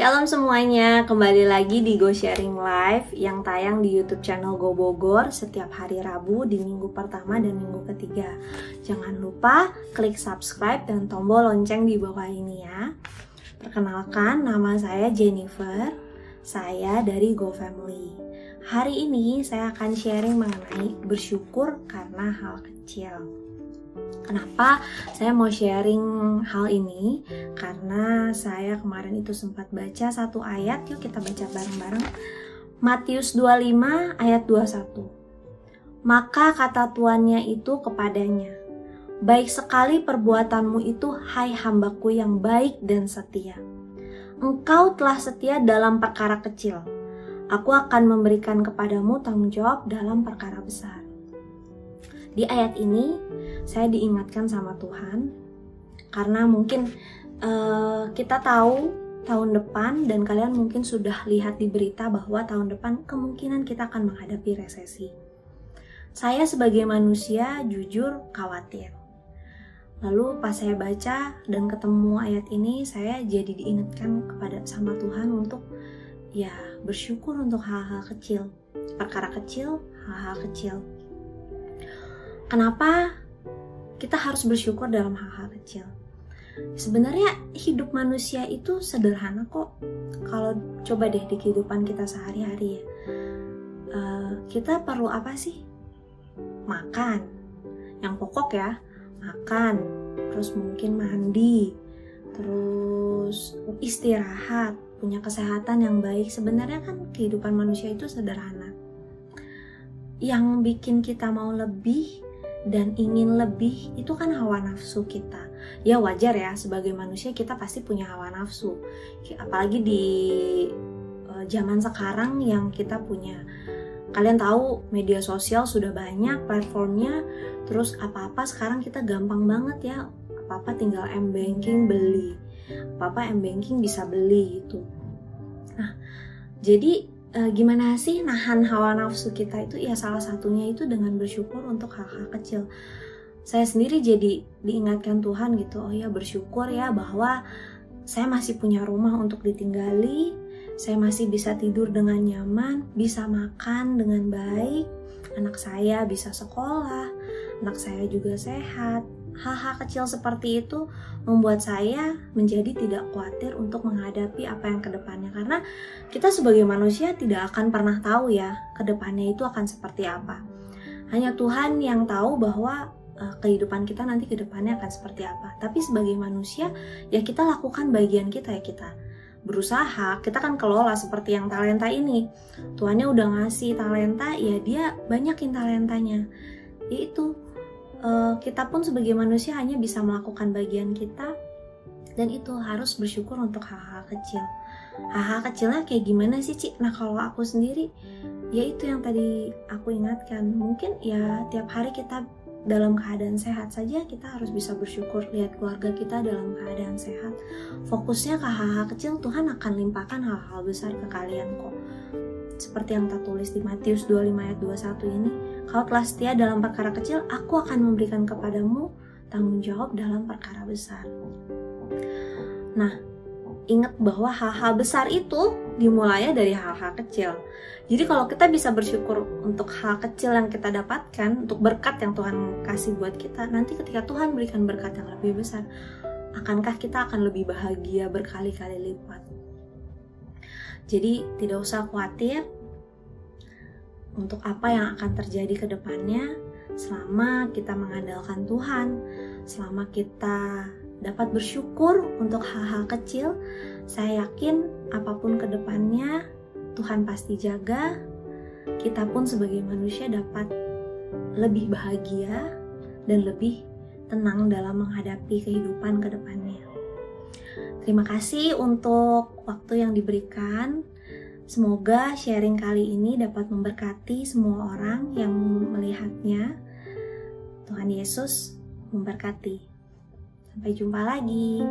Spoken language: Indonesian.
Shalom semuanya, kembali lagi di Go Sharing Live yang tayang di YouTube channel Go Bogor setiap hari Rabu di minggu pertama dan minggu ketiga. Jangan lupa klik subscribe dan tombol lonceng di bawah ini ya. Perkenalkan, nama saya Jennifer, saya dari Go Family. Hari ini saya akan sharing mengenai bersyukur karena hal kecil. Kenapa saya mau sharing hal ini? Karena saya kemarin itu sempat baca satu ayat, yuk kita baca bareng-bareng. Matius 25 ayat 21. Maka kata tuannya itu kepadanya, baik sekali perbuatanmu itu, hai hambaku yang baik dan setia. Engkau telah setia dalam perkara kecil. Aku akan memberikan kepadamu tanggung jawab dalam perkara besar. Di ayat ini saya diingatkan sama Tuhan karena mungkin kita tahu tahun depan dan kalian mungkin sudah lihat di berita bahwa tahun depan kemungkinan kita akan menghadapi resesi. Saya sebagai manusia jujur khawatir. Lalu pas saya baca dan ketemu ayat ini, saya jadi diingatkan sama Tuhan untuk ya bersyukur untuk hal-hal kecil, perkara kecil, hal-hal kecil. Kenapa kita harus bersyukur dalam hal-hal kecil? Sebenarnya hidup manusia itu sederhana kok. Kalau coba deh di kehidupan kita sehari-hari ya, kita perlu apa sih? Makan, yang pokok ya, makan. Terus mungkin mandi, terus istirahat, punya kesehatan yang baik. Sebenarnya kan kehidupan manusia itu sederhana. Yang bikin kita mau lebih dan ingin lebih itu kan hawa nafsu kita. Ya wajar ya, sebagai manusia kita pasti punya hawa nafsu. Apalagi di zaman sekarang yang kita punya, kalian tahu media sosial sudah banyak platformnya. Terus apa-apa sekarang kita gampang banget ya, apa-apa tinggal M-Banking beli, apa-apa M-Banking bisa beli gitu. Nah, jadi gimana sih nahan hawa nafsu kita itu? Ya salah satunya itu dengan bersyukur untuk hal-hal kecil. Saya sendiri jadi diingatkan Tuhan gitu, oh ya bersyukur ya bahwa saya masih punya rumah untuk ditinggali, saya masih bisa tidur dengan nyaman, bisa makan dengan baik, anak saya bisa sekolah, anak saya juga sehat. Hal-hal kecil seperti itu membuat saya menjadi tidak khawatir untuk menghadapi apa yang kedepannya. Karena kita sebagai manusia tidak akan pernah tahu ya kedepannya itu akan seperti apa. Hanya Tuhan yang tahu bahwa kehidupan kita nanti kedepannya akan seperti apa. Tapi sebagai manusia ya kita lakukan bagian kita ya, kita berusaha, kita kan kelola seperti yang talenta ini. Tuhannya udah ngasih talenta, ya dia banyakin talentanya. Yaitu kita pun sebagai manusia hanya bisa melakukan bagian kita, dan itu harus bersyukur untuk hal-hal kecil. Hal-hal kecilnya kayak gimana sih Ci? Nah kalau aku sendiri, ya itu yang tadi aku ingatkan. Mungkin ya tiap hari kita dalam keadaan sehat saja kita harus bisa bersyukur. Lihat keluarga kita dalam keadaan sehat, fokusnya ke hal-hal kecil, Tuhan akan limpahkan hal-hal besar ke kalian kok. Seperti yang tertulis di Matius 25 ayat 21 ini, kau telah setia dalam perkara kecil, aku akan memberikan kepadamu tanggung jawab dalam perkara besar. Nah, ingat bahwa hal-hal besar itu dimulainya dari hal-hal kecil. Jadi kalau kita bisa bersyukur untuk hal kecil yang kita dapatkan, untuk berkat yang Tuhan kasih buat kita, nanti ketika Tuhan berikan berkat yang lebih besar, akankah kita akan lebih bahagia berkali-kali lipat. Jadi tidak usah khawatir untuk apa yang akan terjadi ke depannya selama kita mengandalkan Tuhan, selama kita dapat bersyukur untuk hal-hal kecil. Saya yakin apapun ke depannya Tuhan pasti jaga. Kita pun sebagai manusia dapat lebih bahagia dan lebih tenang dalam menghadapi kehidupan ke depannya. Terima kasih untuk waktu yang diberikan. Semoga sharing kali ini dapat memberkati semua orang yang melihatnya. Tuhan Yesus memberkati. Sampai jumpa lagi.